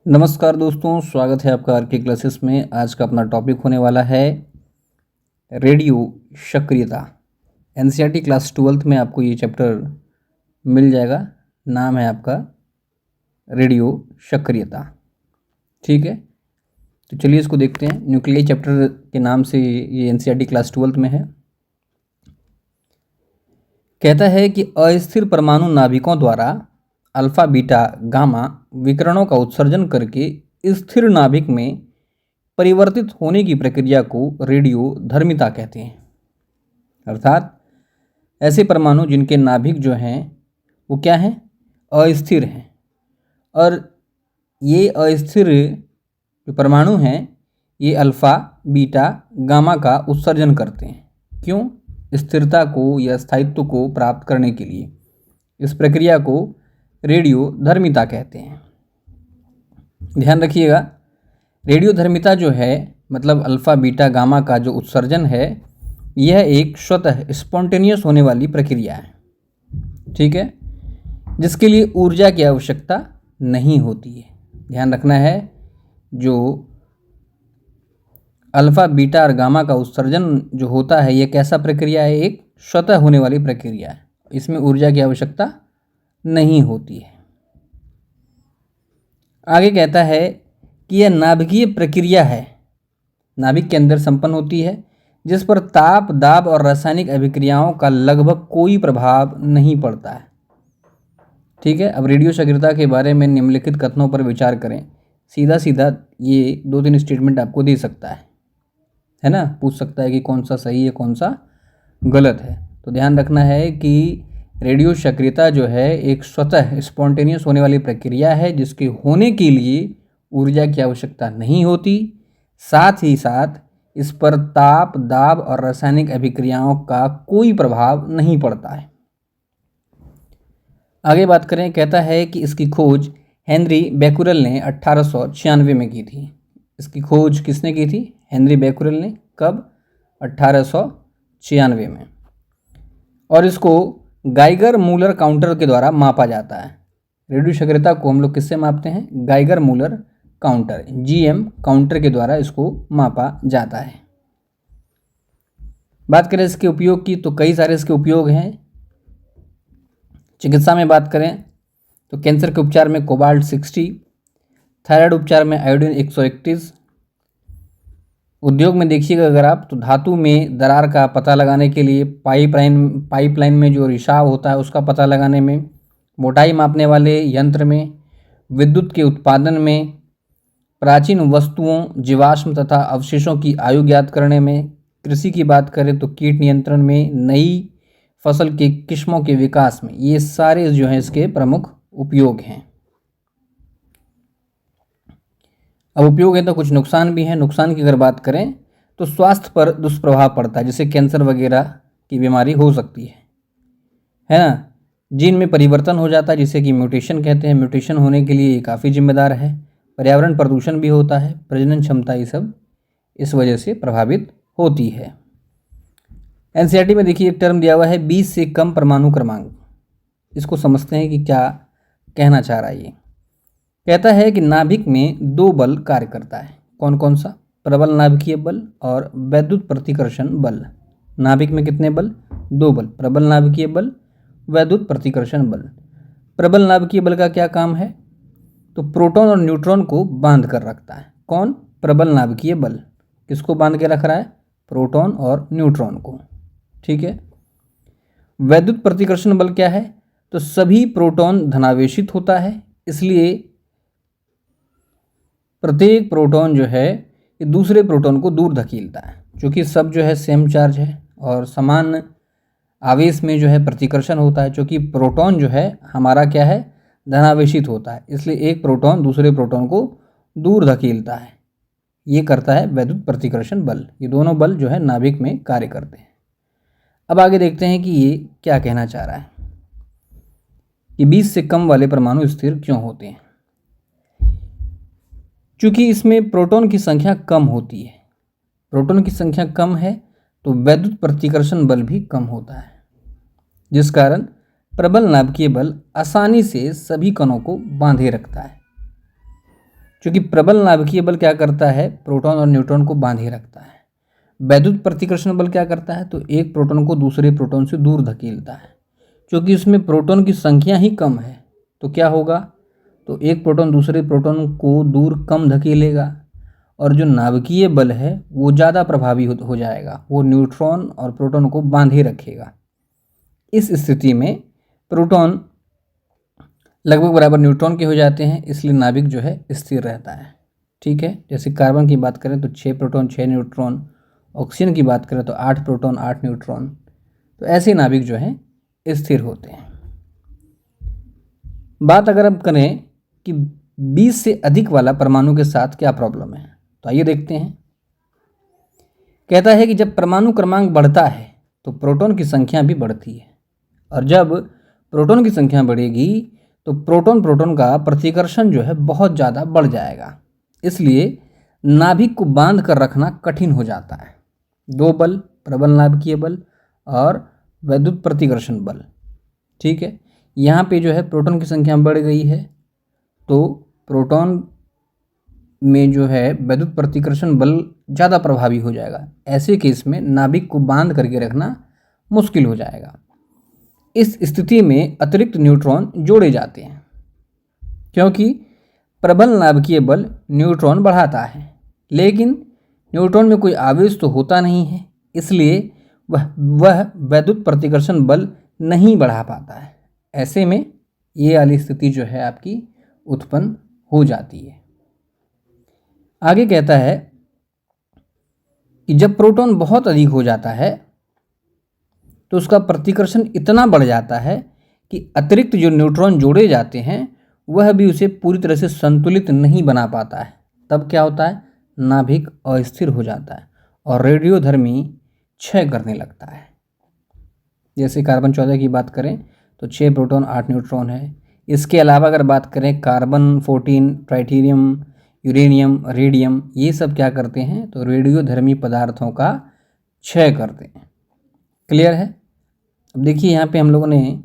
नमस्कार दोस्तों, स्वागत है आपका आरके क्लासेस में। आज का अपना टॉपिक होने वाला है रेडियो सक्रियता। एनसीईआरटी क्लास 12th में आपको ये चैप्टर मिल जाएगा। नाम है आपका रेडियो सक्रियता। ठीक है, तो चलिए इसको देखते हैं। न्यूक्लियर चैप्टर के नाम से ये एनसीईआरटी क्लास 12th में है। कहता है कि अस्थिर परमाणु नाभिकों द्वारा अल्फा बीटा गामा विकिरणों का उत्सर्जन करके स्थिर नाभिक में परिवर्तित होने की प्रक्रिया को रेडियो धर्मिता कहते हैं। अर्थात ऐसे परमाणु जिनके नाभिक जो हैं वो क्या हैं, अस्थिर हैं। और ये अस्थिर जो परमाणु हैं ये अल्फा बीटा गामा का उत्सर्जन करते हैं। क्यों? स्थिरता को या स्थायित्व को प्राप्त करने के लिए। इस प्रक्रिया को रेडियो धर्मिता कहते हैं। ध्यान रखिएगा, रेडियो धर्मिता जो है मतलब अल्फा बीटा गामा का जो उत्सर्जन है यह एक स्वतः स्पॉन्टेनियस होने वाली प्रक्रिया है। ठीक है, जिसके लिए ऊर्जा की आवश्यकता नहीं होती है। ध्यान रखना है, जो अल्फा बीटा और गामा का उत्सर्जन जो होता है यह कैसा प्रक्रिया है, एक स्वतः होने वाली प्रक्रिया है। इसमें ऊर्जा की आवश्यकता नहीं होती है। आगे कहता है कि यह नाभिकीय प्रक्रिया है, नाभिक के अंदर संपन्न होती है, जिस पर ताप दाब और रासायनिक अभिक्रियाओं का लगभग कोई प्रभाव नहीं पड़ता है। ठीक है, अब रेडियो सक्रियता के बारे में निम्नलिखित कथनों पर विचार करें। सीधा सीधा ये 2-3 स्टेटमेंट आपको दे सकता है ना, पूछ सकता है कि कौन सा सही है कौन सा गलत है। तो ध्यान रखना है कि रेडियो सक्रियता जो है एक स्वतः स्पॉन्टेनियस होने वाली प्रक्रिया है, जिसके होने के लिए ऊर्जा की आवश्यकता नहीं होती। साथ ही साथ इस पर ताप दाब और रासायनिक अभिक्रियाओं का कोई प्रभाव नहीं पड़ता है। आगे बात करें, कहता है कि इसकी खोज हेनरी बैकुरेल ने 1896 में की थी। इसकी खोज किसने की थी? हेनरी बैकुरेल ने। कब? 1896 में। और इसको गाइगर मूलर काउंटर के द्वारा मापा जाता है। रेडियो सक्रियता को हम लोग किससे मापते हैं? Geiger Muller counter, GM counter के द्वारा इसको मापा जाता है। बात करें इसके उपयोग की तो कई सारे इसके उपयोग हैं। चिकित्सा में बात करें तो कैंसर के उपचार में कोबाल्ट 60, थायराइड उपचार में आयोडीन 131। उद्योग में देखिएगा अगर आप तो धातु में दरार का पता लगाने के लिए, पाइपलाइन में जो रिसाव होता है उसका पता लगाने में, मोटाई मापने वाले यंत्र में, विद्युत के उत्पादन में, प्राचीन वस्तुओं जीवाश्म तथा अवशेषों की आयु ज्ञात करने में, कृषि की बात करें तो कीट नियंत्रण में, नई फसल के किस्मों के विकास में, ये सारे जो हैं इसके प्रमुख उपयोग हैं। अब उपयोग है तो कुछ नुकसान भी हैं। नुकसान की अगर बात करें तो स्वास्थ्य पर दुष्प्रभाव पड़ता है, जैसे कैंसर वगैरह की बीमारी हो सकती है ना। जीन में परिवर्तन हो जाता है जिसे कि म्यूटेशन कहते हैं। म्यूटेशन होने के लिए ये काफ़ी जिम्मेदार है। पर्यावरण प्रदूषण भी होता है, प्रजनन क्षमता ये सब इस वजह से प्रभावित होती है। एनसीईआरटी में देखिए एक टर्म दिया हुआ है 20 से कम परमाणु क्रमांक। इसको समझते हैं कि क्या कहना चाह रहा है ये। कहता है कि नाभिक में 2 बल कार्य करता है। कौन कौन सा? प्रबल नाभिकीय बल और वैद्युत प्रतिकर्षण बल। नाभिक में कितने बल? 2 बल, प्रबल नाभिकीय बल, वैद्युत प्रतिकर्षण बल। प्रबल नाभिकीय बल का क्या काम है? तो प्रोटॉन और न्यूट्रॉन को बांध कर रखता है। कौन? प्रबल नाभिकीय बल। किसको बांध के रख रहा है? प्रोटॉन और न्यूट्रॉन को। ठीक है। वैद्युत प्रतिकर्षण बल क्या है? तो सभी प्रोटॉन धनावेशित होता है, इसलिए प्रत्येक प्रोटॉन जो है ये दूसरे प्रोटॉन को दूर धकेलता है। क्योंकि सब जो है सेम चार्ज है और समान आवेश में जो है प्रतिकर्षण होता है। क्योंकि प्रोटॉन जो है हमारा क्या है? धनावेशित होता है, इसलिए एक प्रोटॉन दूसरे प्रोटॉन को दूर धकेलता है। ये करता है वैद्युत प्रतिकर्षण बल। ये दोनों बल जो है नाभिक में कार्य करते हैं। अब आगे देखते हैं कि ये क्या कहना चाह रहा है कि 20 से कम वाले परमाणु स्थिर क्यों होते हैं। चूँकि इसमें प्रोटॉन की संख्या कम होती है। प्रोटॉन की संख्या कम है तो वैद्युत प्रतिकर्षण बल भी कम होता है, जिस कारण प्रबल नाभिकीय बल आसानी से सभी कणों को बांधे रखता है। क्योंकि प्रबल नाभिकीय बल क्या करता है, प्रोटॉन और न्यूट्रॉन को बांधे रखता है। वैद्युत प्रतिकर्षण बल क्या करता है, तो एक प्रोटॉन को दूसरे प्रोटॉन से दूर धकेलता है। क्योंकि उसमें प्रोटॉन की संख्या ही कम है तो क्या होगा, तो एक प्रोटॉन दूसरे प्रोटॉन को दूर कम धकेलेगा और जो नाभिकीय बल है वो ज़्यादा प्रभावी हो जाएगा, वो न्यूट्रॉन और प्रोटॉन को बांधे रखेगा। इस स्थिति में प्रोटॉन लगभग बराबर न्यूट्रॉन के हो जाते हैं, इसलिए नाभिक जो है स्थिर रहता है। ठीक है, जैसे कार्बन की बात करें तो 6 प्रोटॉन 6 न्यूट्रॉन, ऑक्सीजन की बात करें तो 8 प्रोटॉन 8 न्यूट्रॉन। तो ऐसे नाभिक जो हैं स्थिर होते हैं। बात अगर हम करें कि 20 से अधिक वाला परमाणु के साथ क्या प्रॉब्लम है, तो आइए देखते हैं। कहता है कि जब परमाणु क्रमांक बढ़ता है तो प्रोटॉन की संख्या भी बढ़ती है, और जब प्रोटॉन की संख्या बढ़ेगी तो प्रोटॉन प्रोटॉन का प्रतिकर्षण जो है बहुत ज़्यादा बढ़ जाएगा। इसलिए नाभिक को बांध कर रखना कठिन हो जाता है। दो बल, प्रबल नाभिकीय बल और वैद्युत प्रतिकर्षण बल। ठीक है, यहाँ पे जो है प्रोटॉन की संख्या बढ़ गई है तो प्रोटॉन में जो है वैद्युत प्रतिकर्षण बल ज़्यादा प्रभावी हो जाएगा। ऐसे केस में नाभिक को बांध करके रखना मुश्किल हो जाएगा। इस स्थिति में अतिरिक्त न्यूट्रॉन जोड़े जाते हैं, क्योंकि प्रबल नाभिकीय बल न्यूट्रॉन बढ़ाता है, लेकिन न्यूट्रॉन में कोई आवेश तो होता नहीं है, इसलिए वह वैद्युत प्रतिकर्षण बल नहीं बढ़ा पाता है। ऐसे में ये वाली स्थिति जो है आपकी उत्पन्न हो जाती है। आगे कहता है कि जब प्रोटॉन बहुत अधिक हो जाता है तो उसका प्रतिकर्षण इतना बढ़ जाता है कि अतिरिक्त जो न्यूट्रॉन जोड़े जाते हैं वह भी उसे पूरी तरह से संतुलित नहीं बना पाता है। तब क्या होता है, नाभिक अस्थिर हो जाता है और रेडियोधर्मी क्षय करने लगता है। जैसे कार्बन 14 की बात करें तो 6 प्रोटॉन 8 न्यूट्रॉन है। इसके अलावा अगर बात करें कार्बन 14, ट्राइटीरियम, यूरेनियम, रेडियम, ये सब क्या करते हैं, तो रेडियोधर्मी पदार्थों का क्षय करते हैं। क्लियर है। अब देखिए यहाँ पे हम लोगों ने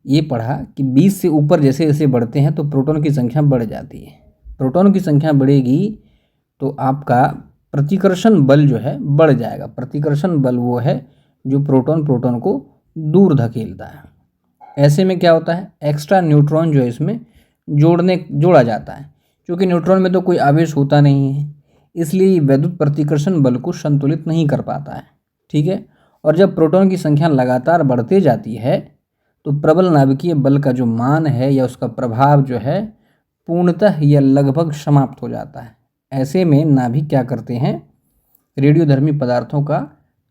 ये पढ़ा कि 20 से ऊपर जैसे जैसे बढ़ते हैं तो प्रोटॉन की संख्या बढ़ जाती है। प्रोटॉन की संख्या बढ़ेगी तो आपका प्रतिकर्षण बल जो है बढ़ जाएगा। प्रतिकर्षण बल वो है जो प्रोटॉन प्रोटॉन को दूर धकेलता है। ऐसे में क्या होता है, एक्स्ट्रा न्यूट्रॉन जो है इसमें जोड़ा जाता है। क्योंकि न्यूट्रॉन में तो कोई आवेश होता नहीं है, इसलिए वैद्युत प्रतिकर्षण बल को संतुलित नहीं कर पाता है। ठीक है, और जब प्रोटॉन की संख्या लगातार बढ़ती जाती है तो प्रबल नाभिकीय बल का जो मान है या उसका प्रभाव जो है पूर्णतः या लगभग समाप्त हो जाता है। ऐसे में नाभिक क्या करते हैं, रेडियोधर्मी पदार्थों का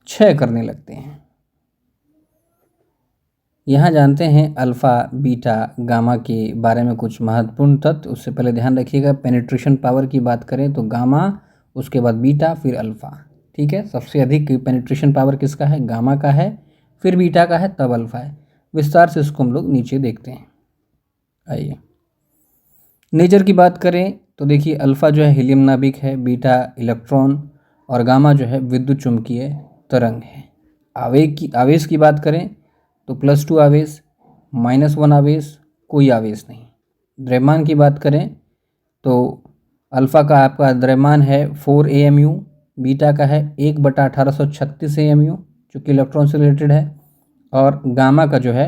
क्षय करने लगते हैं। यहाँ जानते हैं अल्फ़ा, बीटा, गामा के बारे में कुछ महत्वपूर्ण तथ्य। उससे पहले ध्यान रखिएगा, पेनिट्रेशन पावर की बात करें तो गामा, उसके बाद बीटा, फिर अल्फ़ा। ठीक है, सबसे अधिक पेनिट्रेशन पावर किसका है, गामा का है, फिर बीटा का है, तब अल्फ़ा है। विस्तार से इसको हम लोग नीचे देखते हैं। आइए नेचर की बात करें तो देखिए अल्फ़ा जो है हीलियम नाभिक है, बीटा इलेक्ट्रॉन और गामा जो है विद्युत चुंबकीय तरंग है। आवेश की बात करें तो +2 आवेश, -1 आवेश, कोई आवेश नहीं। द्रव्यमान की बात करें तो अल्फ़ा का आपका द्रव्यमान है 4 AMU, बीटा का है 1/1836 AMU जो कि इलेक्ट्रॉन से रिलेटेड है, और गामा का जो है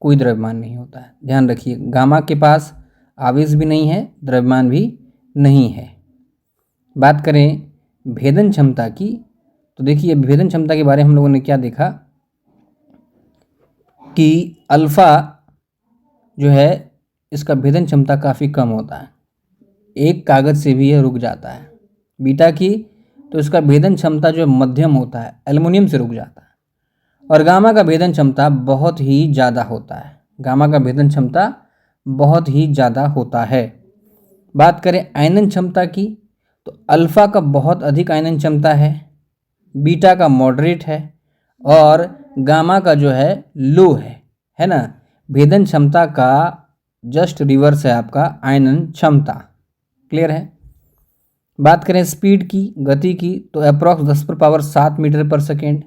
कोई द्रव्यमान नहीं होता है। ध्यान रखिए, गामा के पास आवेश भी नहीं है, द्रव्यमान भी नहीं है। बात करें भेदन क्षमता की तो देखिए भेदन क्षमता के बारे में हम लोगों ने क्या देखा कि अल्फ़ा जो है इसका भेदन क्षमता काफ़ी कम होता है, एक कागज़ से भी यह रुक जाता है। बीटा की तो इसका भेदन क्षमता जो मध्यम होता है, एल्युमिनियम से रुक जाता है। और गामा का भेदन क्षमता बहुत ही ज़्यादा होता है, गामा का भेदन क्षमता बहुत ही ज़्यादा होता है। बात करें आयनन क्षमता की तो अल्फ़ा का बहुत अधिक आयनन क्षमता है, बीटा का मॉडरेट है और गामा का जो है लो है ना। भेदन क्षमता का जस्ट रिवर्स है आपका आयनन क्षमता। क्लियर है। बात करें स्पीड की, गति की, तो अप्रॉक्स 10⁻7 मीटर पर सेकेंड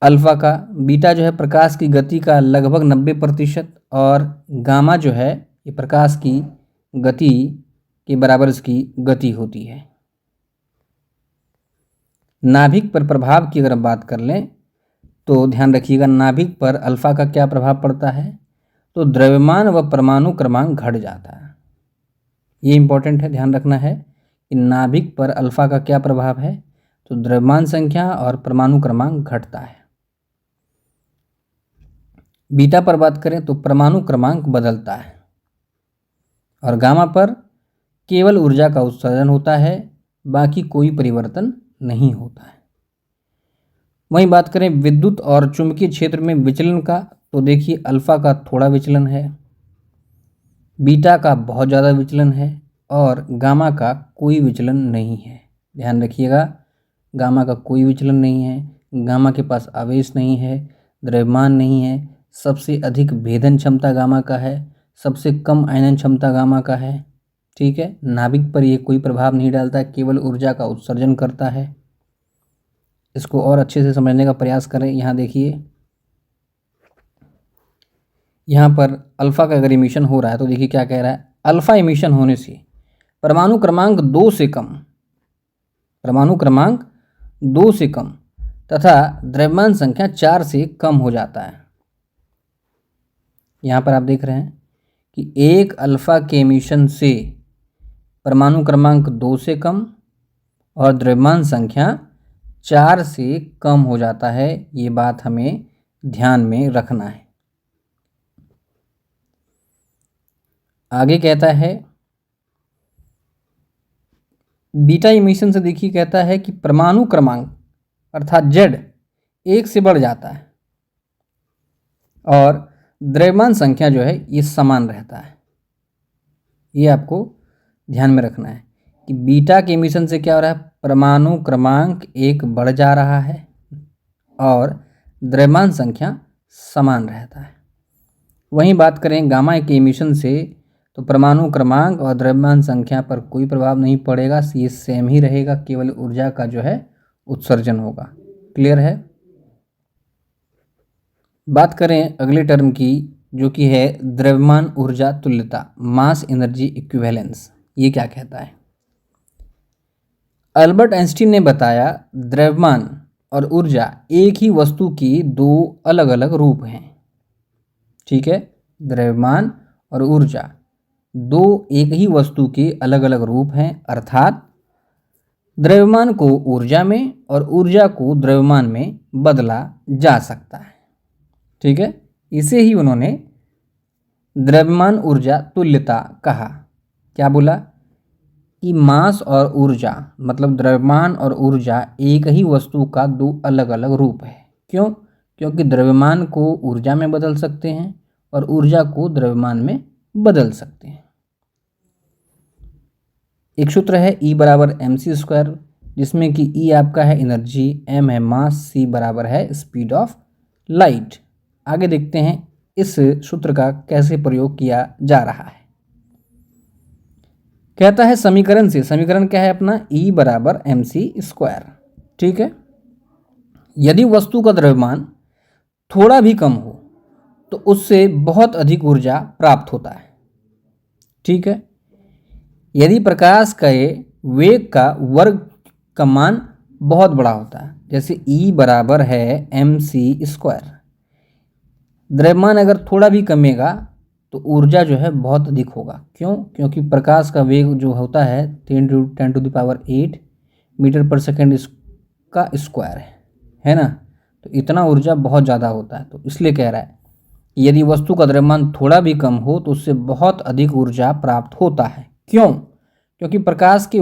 अल्फ़ा का। बीटा जो है प्रकाश की गति का लगभग 90% और गामा जो है ये प्रकाश की गति के बराबर इसकी गति होती है। नाभिक पर प्रभाव की अगर हम बात कर लें तो ध्यान रखिएगा, नाभिक पर अल्फा का क्या प्रभाव पड़ता है, तो द्रव्यमान व परमाणु क्रमांक घट जाता है। ये इंपॉर्टेंट है, ध्यान रखना है कि नाभिक पर अल्फा का क्या प्रभाव है, तो द्रव्यमान संख्या और परमाणु क्रमांक घटता है। बीटा पर बात करें तो परमाणु क्रमांक बदलता है, और गामा पर केवल ऊर्जा का उत्सर्जन होता है, बाकी कोई परिवर्तन नहीं होता है। वहीं बात करें विद्युत और चुंबकीय क्षेत्र में विचलन का, तो देखिए अल्फा का थोड़ा विचलन है, बीटा का बहुत ज़्यादा विचलन है, और गामा का कोई विचलन नहीं है। ध्यान रखिएगा, गामा का कोई विचलन नहीं है, गामा के पास आवेश नहीं है, द्रव्यमान नहीं है, सबसे अधिक भेदन क्षमता गामा का है, सबसे कम आयनन क्षमता गामा का है। ठीक है, नाभिक पर ये कोई प्रभाव नहीं डालता, केवल ऊर्जा का उत्सर्जन करता है। इसको और अच्छे से समझने का प्रयास करें। यहाँ देखिए, यहाँ पर अल्फा का अगर इमिशन हो रहा है तो देखिए क्या कह रहा है, अल्फा इमिशन होने से परमाणु क्रमांक 2 से कम, परमाणु क्रमांक 2 से कम तथा द्रव्यमान संख्या 4 से कम हो जाता है। यहाँ पर आप देख रहे हैं कि एक अल्फा के इमिशन से परमाणु क्रमांक 2 से कम और द्रव्यमान संख्या 4 से कम हो जाता है। ये बात हमें ध्यान में रखना है। आगे कहता है बीटा इमिशन से, देखिए कहता है कि परमाणु क्रमांक अर्थात Z 1 से बढ़ जाता है और द्रव्यमान संख्या जो है ये समान रहता है। ये आपको ध्यान में रखना है कि बीटा के इमिशन से क्या हो रहा है, परमाणु क्रमांक 1 बढ़ जा रहा है और द्रव्यमान संख्या समान रहता है। वहीं बात करें गामा के इमिशन से, तो परमाणु क्रमांक और द्रव्यमान संख्या पर कोई प्रभाव नहीं पड़ेगा, ये सेम ही रहेगा, केवल ऊर्जा का जो है उत्सर्जन होगा। क्लियर है। बात करें अगले टर्म की, जो कि है द्रव्यमान ऊर्जा तुल्यता, मास एनर्जी इक्विवेलेंस। ये क्या कहता है, अल्बर्ट आइंस्टीन ने बताया द्रव्यमान और ऊर्जा एक ही वस्तु की दो अलग अलग रूप हैं। ठीक है, द्रव्यमान और ऊर्जा दो एक ही वस्तु के अलग अलग रूप हैं, अर्थात द्रव्यमान को ऊर्जा में और ऊर्जा को द्रव्यमान में बदला जा सकता है। ठीक है, इसे ही उन्होंने द्रव्यमान ऊर्जा तुल्यता कहा। क्या बोला कि मास और ऊर्जा मतलब द्रव्यमान और ऊर्जा एक ही वस्तु का दो अलग अलग रूप है। क्यों? क्योंकि द्रव्यमान को ऊर्जा में बदल सकते हैं और ऊर्जा को द्रव्यमान में बदल सकते हैं। एक सूत्र है E बराबर mc², जिसमें कि E आपका है एनर्जी, m है मास, c बराबर है स्पीड ऑफ लाइट। आगे देखते हैं इस सूत्र का कैसे प्रयोग किया जा रहा है। कहता है समीकरण से, समीकरण क्या है अपना, E बराबर mc²। ठीक है, यदि वस्तु का द्रव्यमान थोड़ा भी कम हो तो उससे बहुत अधिक ऊर्जा प्राप्त होता है। ठीक है, यदि प्रकाश के वेग का वर्ग का मान बहुत बड़ा होता है, जैसे E बराबर है mc², द्रव्यमान अगर थोड़ा भी कमेगा तो ऊर्जा जो है बहुत अधिक होगा। क्यों? क्योंकि प्रकाश का वेग जो होता है 10⁸ मीटर पर सेकेंड का स्क्वायर है ना, तो इतना ऊर्जा बहुत ज़्यादा होता है। तो इसलिए कह रहा है यदि वस्तु का द्रव्यमान थोड़ा भी कम हो तो उससे बहुत अधिक ऊर्जा प्राप्त होता है। क्यों? क्योंकि प्रकाश के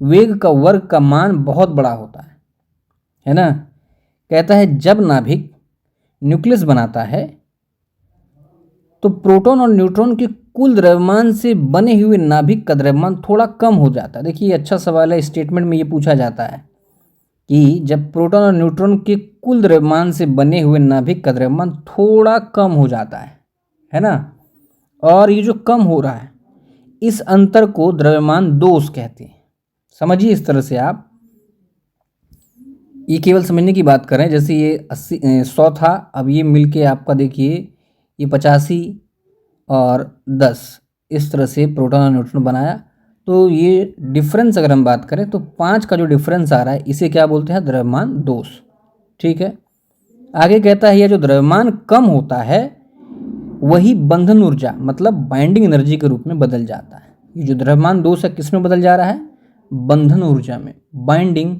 वेग का वर्ग का मान बहुत बड़ा होता है ना। कहता है जब नाभिक न्यूक्लियस बनाता है तो प्रोटॉन और न्यूट्रॉन के कुल द्रव्यमान से बने हुए नाभिक का द्रव्यमान थोड़ा कम हो जाता है। देखिए अच्छा सवाल है, स्टेटमेंट में ये पूछा जाता है कि जब प्रोटॉन और न्यूट्रॉन के कुल द्रव्यमान से बने हुए नाभिक का द्रव्यमान थोड़ा कम हो जाता है ना, और ये जो कम हो रहा है इस अंतर को द्रव्यमान दोष कहते हैं। समझिए इस तरह से आप, ये केवल समझने की बात करें। जैसे ये 100 था, अब ये मिलके आपका देखिए ये 85 और 10 इस तरह से प्रोटॉन और न्यूट्रॉन बनाया। तो ये डिफरेंस अगर हम बात करें तो 5 का जो डिफरेंस आ रहा है इसे क्या बोलते हैं? द्रव्यमान दोष। ठीक है, आगे कहता है ये जो द्रव्यमान कम होता है वही बंधन ऊर्जा मतलब बाइंडिंग एनर्जी के रूप में बदल जाता है। ये जो द्रव्यमान दोष है किस में बदल जा रहा है? बंधन ऊर्जा में, बाइंडिंग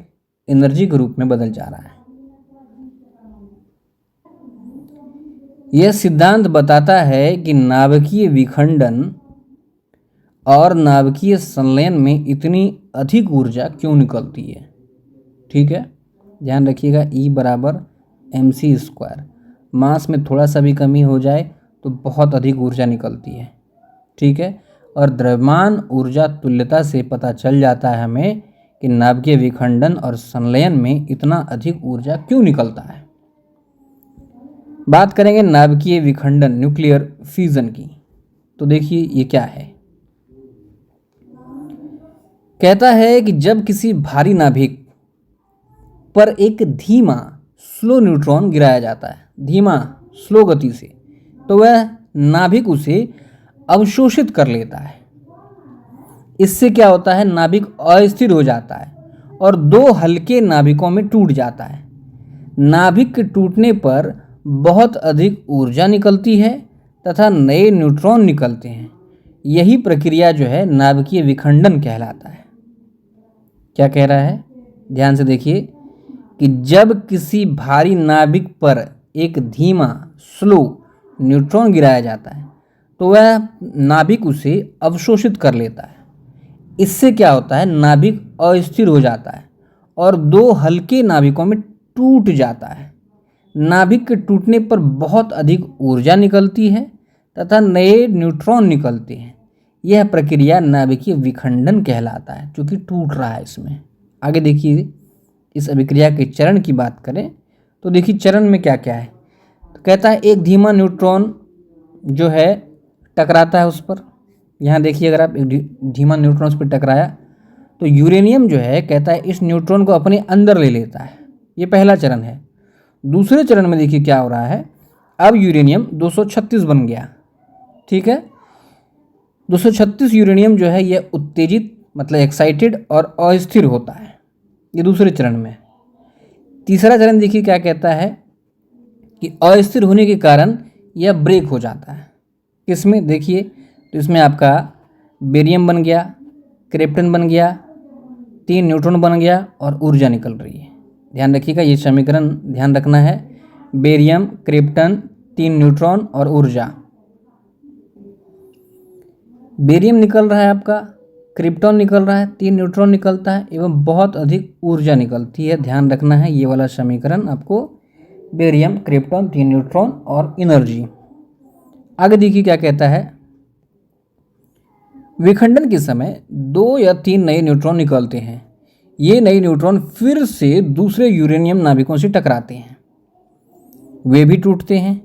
एनर्जी के रूप में बदल जा रहा है। यह सिद्धांत बताता है कि नाभिकीय विखंडन और नाभिकीय संलयन में इतनी अधिक ऊर्जा क्यों निकलती है। ठीक है, ध्यान रखिएगा, E बराबर mc²। मास में थोड़ा सा भी कमी हो जाए तो बहुत अधिक ऊर्जा निकलती है। ठीक है, और द्रव्यमान ऊर्जा तुल्यता से पता चल जाता है हमें कि नाभिकीय विखंडन और संलयन में इतना अधिक ऊर्जा क्यों निकलता है। बात करेंगे नाभिकीय विखंडन, न्यूक्लियर फ्यूजन की। तो देखिए ये क्या है। कहता है कि जब किसी भारी नाभिक पर एक धीमा स्लो न्यूट्रॉन गिराया जाता है, धीमा स्लो गति से, तो वह नाभिक उसे अवशोषित कर लेता है। इससे क्या होता है? नाभिक अस्थिर हो जाता है और 2 हल्के नाभिकों में टूट जाता है। नाभिक के टूटने पर बहुत अधिक ऊर्जा निकलती है तथा नए न्यूट्रॉन निकलते हैं। यही प्रक्रिया जो है नाभिकीय विखंडन कहलाता है। क्या कह रहा है? ध्यान से देखिए कि जब किसी भारी नाभिक पर एक धीमा स्लो न्यूट्रॉन गिराया जाता है तो वह नाभिक उसे अवशोषित कर लेता है। इससे क्या होता है? नाभिक अस्थिर हो जाता है और 2 हल्के नाभिकों में टूट जाता है। नाभिक के टूटने पर बहुत अधिक ऊर्जा निकलती है तथा नए न्यूट्रॉन निकलते हैं। यह प्रक्रिया नाभिकीय विखंडन कहलाता है, क्योंकि टूट रहा है इसमें। आगे देखिए, इस अभिक्रिया के चरण की बात करें तो देखिए चरण में क्या क्या है। तो कहता है एक धीमा न्यूट्रॉन जो है टकराता है उस पर। यहाँ देखिए, अगर आप एक धीमा न्यूट्रॉन उस पर टकराया तो यूरेनियम जो है कहता है इस न्यूट्रॉन को अपने अंदर ले लेता है। ये पहला चरण है। दूसरे चरण में देखिए क्या हो रहा है। अब यूरेनियम 236 बन गया। ठीक है, 236 यूरेनियम जो है यह उत्तेजित मतलब एक्साइटेड और अस्थिर होता है। ये दूसरे चरण में। तीसरा चरण देखिए क्या कहता है कि अस्थिर होने के कारण यह ब्रेक हो जाता है। किसमें? देखिए, तो इसमें आपका बेरियम बन गया, क्रिप्टन बन गया, 3 न्यूट्रॉन बन गया और ऊर्जा निकल रही है। ध्यान रखिएगा, ये समीकरण ध्यान रखना है। बेरियम, क्रिप्टन, 3 न्यूट्रॉन और ऊर्जा। बेरियम निकल रहा है आपका, क्रिप्टॉन निकल रहा है, 3 न्यूट्रॉन निकलता है एवं बहुत अधिक ऊर्जा निकलती है। ध्यान रखना है ये वाला समीकरण आपको, बेरियम, क्रिप्टॉन, 3 न्यूट्रॉन और एनर्जी। आगे देखिए क्या कहता है। विखंडन के समय 2 या 3 नए न्यूट्रॉन निकलते हैं। ये नए न्यूट्रॉन फिर से दूसरे यूरेनियम नाभिकों से टकराते हैं, वे भी टूटते हैं,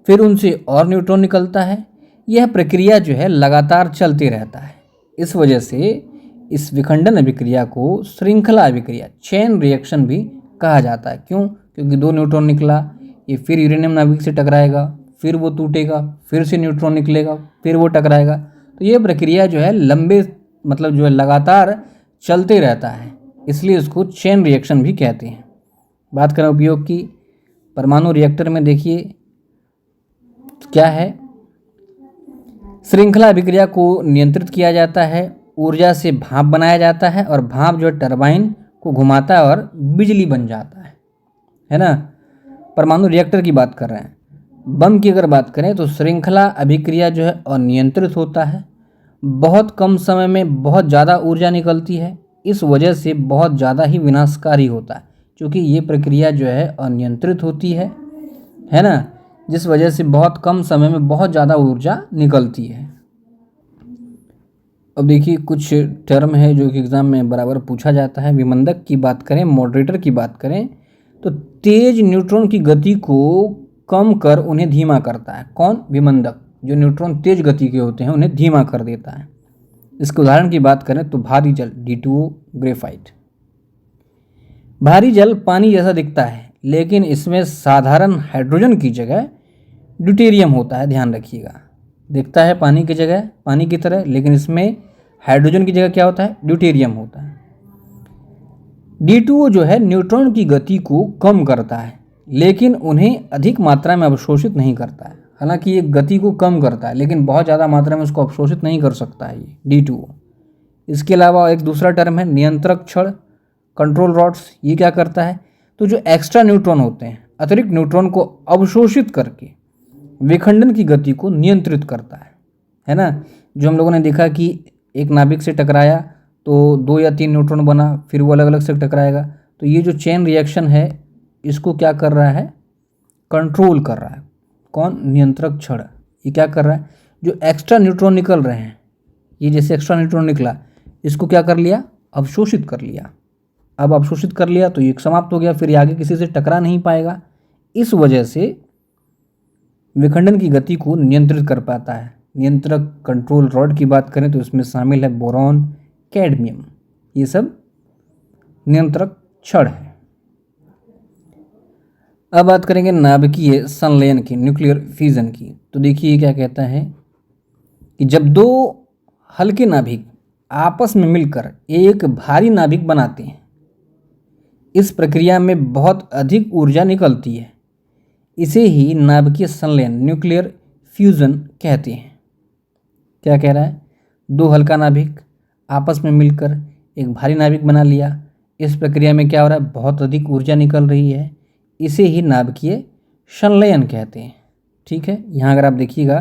फिर उनसे और न्यूट्रॉन निकलता है। यह प्रक्रिया जो है लगातार चलते रहता है। इस वजह से इस विखंडन अभिक्रिया को श्रृंखला अभिक्रिया, चेन रिएक्शन भी कहा जाता है। क्यों? क्योंकि 2 न्यूट्रॉन निकला, ये फिर यूरेनियम नाभिक से टकराएगा, फिर वो टूटेगा, फिर से न्यूट्रॉन निकलेगा, फिर वो टकराएगा। तो ये प्रक्रिया जो है लंबे मतलब जो है लगातार चलते रहता है, इसलिए इसको चेन रिएक्शन भी कहते हैं। बात करें उपयोग की, परमाणु रिएक्टर में देखिए क्या है। श्रृंखला अभिक्रिया को नियंत्रित किया जाता है, ऊर्जा से भाप बनाया जाता है और भाप जो है टरबाइन को घुमाता है और बिजली बन जाता है ना। परमाणु रिएक्टर की बात कर रहे हैं। बम की अगर बात करें तो श्रृंखला अभिक्रिया जो है अनियंत्रित होता है, बहुत कम समय में बहुत ज़्यादा ऊर्जा निकलती है। इस वजह से बहुत ज़्यादा ही विनाशकारी होता है, क्योंकि ये प्रक्रिया जो है अनियंत्रित होती है ना, जिस वजह से बहुत कम समय में बहुत ज़्यादा ऊर्जा निकलती है। अब देखिए कुछ टर्म है जो कि एग्ज़ाम में बराबर पूछा जाता है। विमंदक की बात करें, मॉडरेटर की बात करें तो तेज न्यूट्रॉन की गति को कम कर उन्हें धीमा करता है। कौन? विमंदक। जो न्यूट्रॉन तेज गति के होते हैं उन्हें धीमा कर देता है। इसके उदाहरण की बात करें तो भारी जल, D2O, ग्रेफाइट। भारी जल पानी जैसा दिखता है, लेकिन इसमें साधारण हाइड्रोजन की जगह ड्यूटेरियम होता है, ध्यान रखिएगा। दिखता है पानी की जगह, पानी की तरह, लेकिन इसमें हाइड्रोजन की जगह क्या होता है, ड्यूटेरियम होता है। D2O जो है न्यूट्रॉन की गति को कम करता है, लेकिन उन्हें अधिक मात्रा में अवशोषित नहीं करता है। हालांकि ये गति को कम करता है, लेकिन बहुत ज़्यादा मात्रा में उसको अवशोषित नहीं कर सकता है ये D2O। इसके अलावा एक दूसरा टर्म है नियंत्रक छड़, कंट्रोल रॉड्स। ये क्या करता है, तो जो एक्स्ट्रा न्यूट्रॉन होते हैं, अतिरिक्त न्यूट्रॉन को अवशोषित करके विखंडन की गति को नियंत्रित करता है ना। जो हम लोगों ने देखा कि एक नाभिक से टकराया तो 2 या 3 न्यूट्रॉन बना, फिर वो अलग अलग से टकराएगा, तो ये जो चेन रिएक्शन है इसको क्या कर रहा है, कंट्रोल कर रहा है। कौन, नियंत्रक छड़। ये क्या कर रहा है, जो एक्स्ट्रा न्यूट्रॉन निकल रहे हैं, ये जैसे एक्स्ट्रा न्यूट्रॉन निकला, इसको क्या कर लिया, अवशोषित कर लिया। अब अवशोषित कर लिया तो ये समाप्त हो गया, फिर आगे किसी से टकरा नहीं पाएगा। इस वजह से विखंडन की गति को नियंत्रित कर पाता है। नियंत्रक कंट्रोल रॉड की बात करें तो इसमें शामिल है बोरॉन, कैडमियम, ये सब नियंत्रक छड़ है। अब बात करेंगे नाभिकीय संलयन की, न्यूक्लियर फ्यूजन की। तो देखिए क्या कहता है कि जब दो हल्के नाभिक आपस में मिलकर एक भारी नाभिक बनाते हैं, इस प्रक्रिया में बहुत अधिक ऊर्जा निकलती है। इसे ही नाभिकीय संलयन, न्यूक्लियर फ्यूजन कहते हैं। क्या कह रहा है, दो हल्का नाभिक आपस में मिलकर एक भारी नाभिक बना लिया, इस प्रक्रिया में क्या हो रहा है, बहुत अधिक ऊर्जा निकल रही है, इसे ही नाभिकीय संलयन कहते हैं। ठीक है, यहाँ अगर आप देखिएगा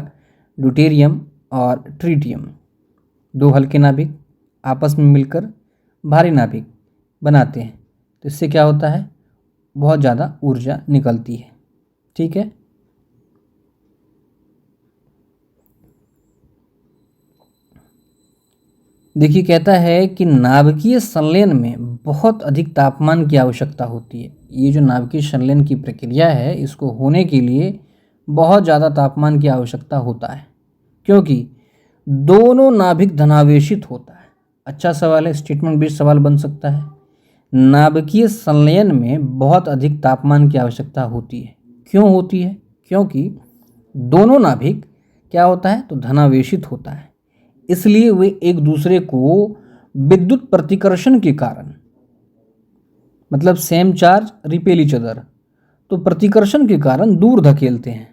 ड्यूटेरियम और ट्रिटियम, दो हल्के नाभिक आपस में मिलकर भारी नाभिक बनाते हैं, तो इससे क्या होता है, बहुत ज़्यादा ऊर्जा निकलती है। ठीक है, देखिए कहता है कि नाभिकीय संलयन में बहुत अधिक तापमान की आवश्यकता होती है। ये जो नाभिकीय संलयन की प्रक्रिया है, इसको होने के लिए बहुत ज़्यादा तापमान की आवश्यकता होता है, क्योंकि दोनों नाभिक धनावेशित होता है। अच्छा सवाल है, स्टेटमेंट बेस्ड सवाल बन सकता है। नाभिकीय संलयन में बहुत अधिक तापमान की आवश्यकता होती है। क्यों होती है, क्योंकि दोनों नाभिक क्या होता है, तो धनावेशित होता है, इसलिए वे एक दूसरे को विद्युत प्रतिकर्षण के कारण, मतलब same charge repel each other, तो प्रतिकर्षण के कारण दूर धकेलते हैं,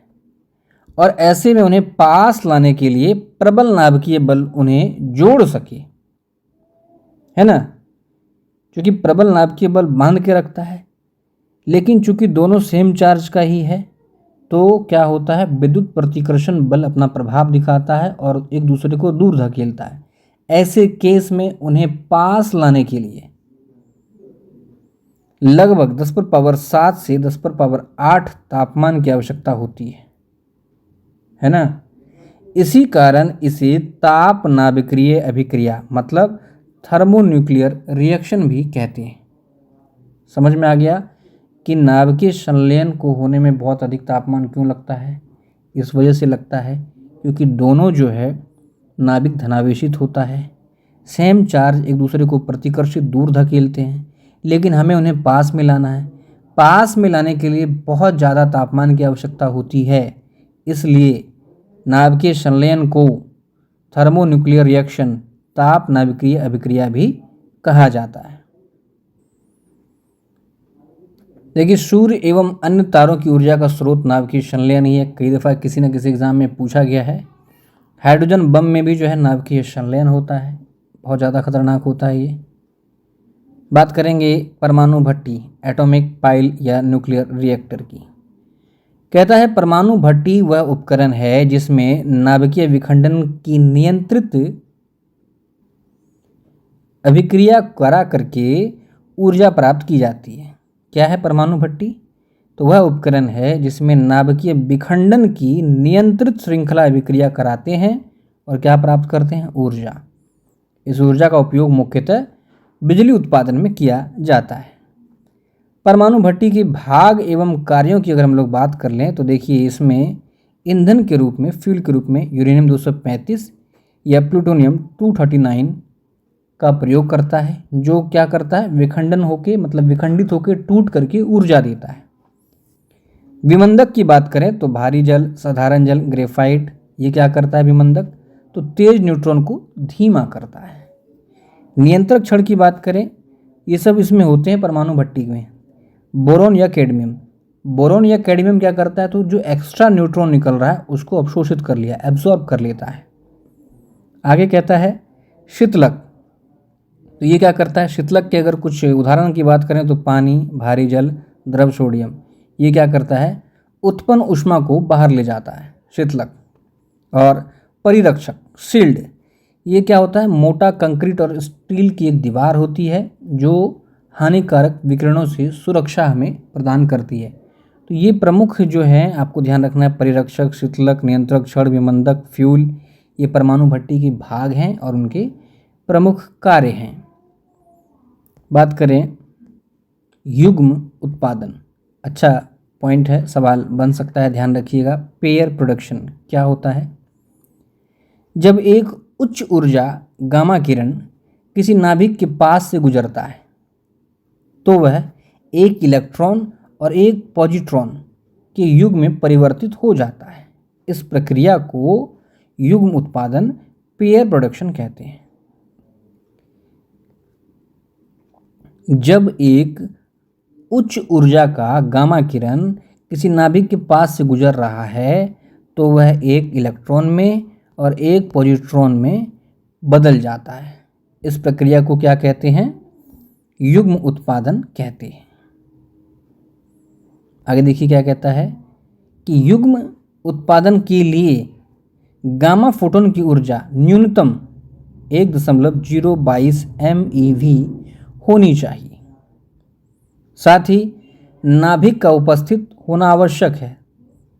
और ऐसे में उन्हें पास लाने के लिए प्रबल नाभिकीय बल उन्हें जोड़ सके, है ना, क्योंकि प्रबल नाभिकीय बल बांध के रखता है। लेकिन चूंकि दोनों सेम चार्ज का ही है, तो क्या होता है, विद्युत प्रतिकर्षण बल अपना प्रभाव दिखाता है और एक दूसरे को दूर धकेलता है। ऐसे केस में उन्हें पास लाने के लिए लगभग 10⁻7 से 10⁻8 तापमान की आवश्यकता होती है ना। इसी कारण इसे ताप नाभिकीय अभिक्रिया, मतलब थर्मोन्यूक्लियर रिएक्शन भी कहते हैं। समझ में आ गया कि नाभिकीय संलयन को होने में बहुत अधिक तापमान क्यों लगता है। इस वजह से लगता है क्योंकि दोनों जो है नाभिक धनावेशित होता है, सेम चार्ज एक दूसरे को प्रतिकर्षित दूर धकेलते हैं, लेकिन हमें उन्हें पास में लाना है। पास में लाने के लिए बहुत ज़्यादा तापमान की आवश्यकता होती है, इसलिए नाभिकीय संलयन को थर्मोन्यूक्लियर रिएक्शन, ताप नाभिकीय अभिक्रिया भी कहा जाता है। देखिए, सूर्य एवं अन्य तारों की ऊर्जा का स्रोत नाभिकीय संलयन ही है। कई दफ़ा किसी न किसी एग्जाम में पूछा गया है। हाइड्रोजन बम में भी जो है नाभिकीय संलयन होता है, बहुत ज़्यादा खतरनाक होता है ये। बात करेंगे परमाणु भट्टी, एटॉमिक पाइल या न्यूक्लियर रिएक्टर की। कहता है परमाणु भट्टी वह उपकरण है जिसमें नाभिकीय विखंडन की नियंत्रित अभिक्रिया करा करके ऊर्जा प्राप्त की जाती है। क्या है परमाणु भट्टी, तो वह उपकरण है जिसमें नाभिकीय विखंडन की नियंत्रित श्रृंखला अभिक्रिया कराते हैं और क्या प्राप्त करते हैं, ऊर्जा। इस ऊर्जा का उपयोग मुख्यतः बिजली उत्पादन में किया जाता है। परमाणु भट्टी के भाग एवं कार्यों की अगर हम लोग बात कर लें तो देखिए, इसमें ईंधन के रूप में, फ्यूल के रूप में यूरेनियम 235 या प्लूटोनियम 239 का प्रयोग करता है, जो क्या करता है, विखंडन होके, मतलब विखंडित होके टूट करके ऊर्जा देता है। विमंदक की बात करें तो भारी जल, साधारण जल, ग्रेफाइट, ये क्या करता है विमंदक? तो तेज न्यूट्रॉन को धीमा करता है। नियंत्रक क्षण की बात करें, ये सब इसमें होते हैं परमाणु भट्टी में। बोरोन या कैडमियम, बोरोन या कैडमियम क्या करता है? तो जो एक्स्ट्रा न्यूट्रॉन निकल रहा है उसको अवशोषित कर लिया, एब्जॉर्ब कर लेता है। आगे कहता है शीतलक, तो ये क्या करता है? शीतलक के अगर कुछ उदाहरण की बात करें तो पानी, भारी जल, द्रव सोडियम, ये क्या करता है? उत्पन्न ऊष्मा को बाहर ले जाता है शीतलक। और परिरक्षक शील्ड, ये क्या होता है? मोटा कंक्रीट और स्टील की एक दीवार होती है जो हानिकारक विकिरणों से सुरक्षा हमें प्रदान करती है। तो ये प्रमुख जो है आपको ध्यान रखना है, परिरक्षक, शीतलक, नियंत्रक क्षण, विमंदक, फ्यूल, ये परमाणु भट्टी के भाग हैं और उनके प्रमुख कार्य हैं। बात करें युग्म उत्पादन, अच्छा पॉइंट है, सवाल बन सकता है, ध्यान रखिएगा। पेयर प्रोडक्शन क्या होता है? जब एक उच्च ऊर्जा गामा किरण किसी नाभिक के पास से गुजरता है तो वह एक इलेक्ट्रॉन और एक पॉजिट्रॉन के युग्म में परिवर्तित हो जाता है। इस प्रक्रिया को युग्म उत्पादन, पेयर प्रोडक्शन कहते हैं। जब एक उच्च ऊर्जा का गामा किरण किसी नाभिक के पास से गुजर रहा है तो वह एक इलेक्ट्रॉन में और एक पॉजिट्रॉन में बदल जाता है। इस प्रक्रिया को क्या कहते हैं? युग्म उत्पादन कहते हैं। आगे देखिए क्या कहता है कि युग्म उत्पादन के लिए गामा फोटोन की ऊर्जा न्यूनतम 1.022 MeV होनी चाहिए। साथ ही नाभिक का उपस्थित होना आवश्यक है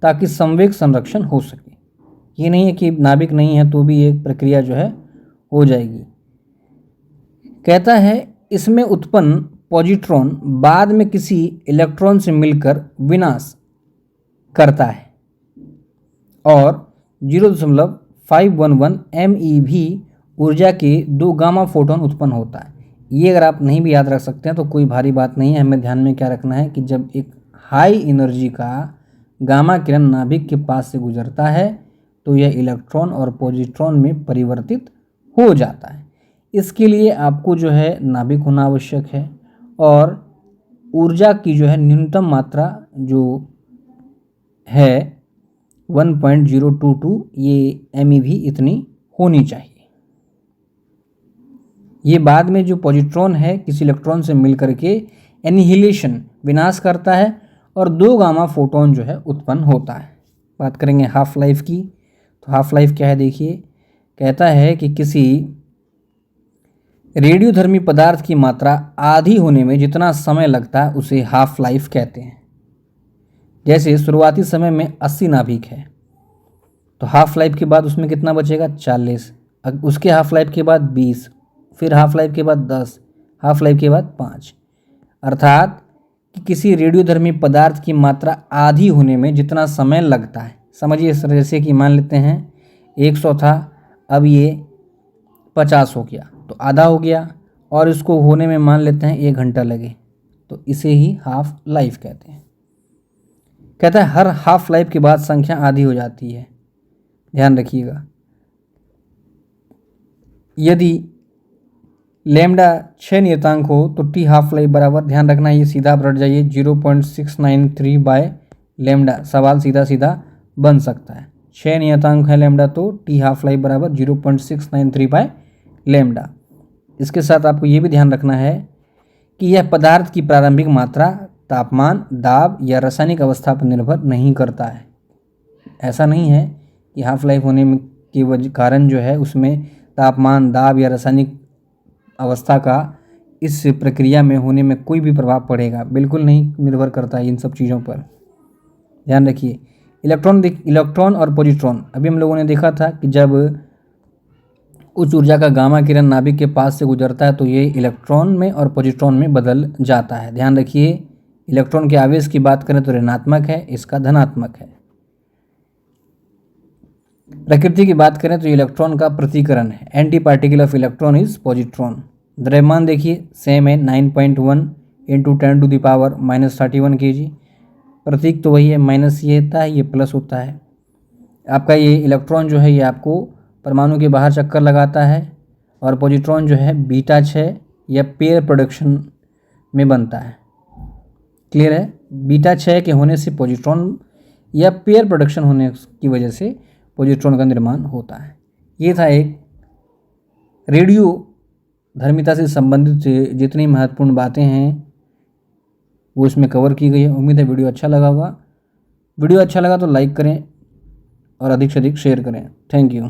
ताकि संवेग संरक्षण हो सके। ये नहीं है कि नाभिक नहीं है तो भी ये प्रक्रिया जो है हो जाएगी। कहता है इसमें उत्पन्न पॉजिट्रॉन बाद में किसी इलेक्ट्रॉन से मिलकर विनाश करता है और 0.511 MeV ऊर्जा के 2 गामा फोटोन उत्पन्न होता है। ये अगर आप नहीं भी याद रख सकते हैं तो कोई भारी बात नहीं है। हमें ध्यान में क्या रखना है कि जब एक हाई एनर्जी का गामा किरण नाभिक के पास से गुजरता है तो यह इलेक्ट्रॉन और पॉजिट्रॉन में परिवर्तित हो जाता है। इसके लिए आपको जो है नाभिक होना आवश्यक है और ऊर्जा की जो है न्यूनतम मात्रा जो है 1.022 ये MeV इतनी होनी चाहिए। ये बाद में जो पॉजिट्रॉन है किसी इलेक्ट्रॉन से मिलकर के एनिहिलेशन विनाश करता है और 2 गामा फोटोन जो है उत्पन्न होता है। बात करेंगे हाफ लाइफ की, तो हाफ लाइफ क्या है देखिए। कहता है कि किसी रेडियोधर्मी पदार्थ की मात्रा आधी होने में जितना समय लगता है उसे हाफ लाइफ कहते हैं। जैसे शुरुआती समय में 80 नाभिक है तो हाफ लाइफ के बाद उसमें कितना बचेगा? 40। उसके हाफ लाइफ के बाद 20, फिर हाफ लाइफ के बाद 10, हाफ लाइफ के बाद 5। अर्थात कि किसी रेडियोधर्मी पदार्थ की मात्रा आधी होने में जितना समय लगता है, समझिए जैसे कि मान लेते हैं 100 था, अब ये 50 हो गया तो आधा हो गया, और इसको होने में मान लेते हैं 1 घंटा लगे, तो इसे ही हाफ लाइफ कहते हैं। कहता है हर हाफ लाइफ के बाद संख्या आधी हो जाती है, ध्यान रखिएगा। यदि लैम्डा 6 नियतांक हो तो टी हाफ लाइफ बराबर, ध्यान रखना ये सीधा रट जाइए, 0.693 बाय लैम्डा। सवाल सीधा सीधा बन सकता है। 6 नियतांक है लैम्डा तो टी हाफ लाइफ बराबर 0.693 बाय लैम्डा। इसके साथ आपको ये भी ध्यान रखना है कि यह पदार्थ की प्रारंभिक मात्रा, तापमान, दाब या रासायनिक अवस्था पर निर्भर नहीं करता है। ऐसा नहीं है कि हाफ लाइफ होने में के कारण जो है उसमें तापमान, दाब या रासायनिक अवस्था का इस प्रक्रिया में होने में कोई भी प्रभाव पड़ेगा, बिल्कुल नहीं निर्भर करता है इन सब चीज़ों पर। ध्यान रखिए। इलेक्ट्रॉन और पॉजिट्रॉन, अभी हम लोगों ने देखा था कि जब उच्च ऊर्जा का गामा किरण नाभिक के पास से गुजरता है तो ये इलेक्ट्रॉन में और पॉजिट्रॉन में बदल जाता है। ध्यान रखिए, इलेक्ट्रॉन के आवेश की बात करें तो ऋणात्मक है, इसका धनात्मक है। प्रकृति की बात करें तो इलेक्ट्रॉन का प्रतिकरण है, anti particle of electron is positron. द्रव्यमान देखिए सेम है, 9.1 × 10⁻³ -31 kg। प्रतीक तो वही है, माइनस ये होता है, ये प्लस होता है। आपका ये इलेक्ट्रॉन जो है ये आपको परमाणु के बाहर चक्कर लगाता है, और पॉजिट्रॉन जो है बीटा 6 या पेयर प्रोडक्शन में बनता है। क्लियर है? बीटा 6 के होने से पॉजिट्रॉन या पेयर प्रोडक्शन होने की वजह से पॉजिट्रॉन का निर्माण होता है। ये था एक रेडियो धर्मिता से संबंधित जितनी महत्वपूर्ण बातें हैं वो इसमें कवर की गई है। उम्मीद है वीडियो अच्छा लगा होगा। वीडियो अच्छा लगा तो लाइक करें और अधिक से अधिक शेयर करें। Thank you.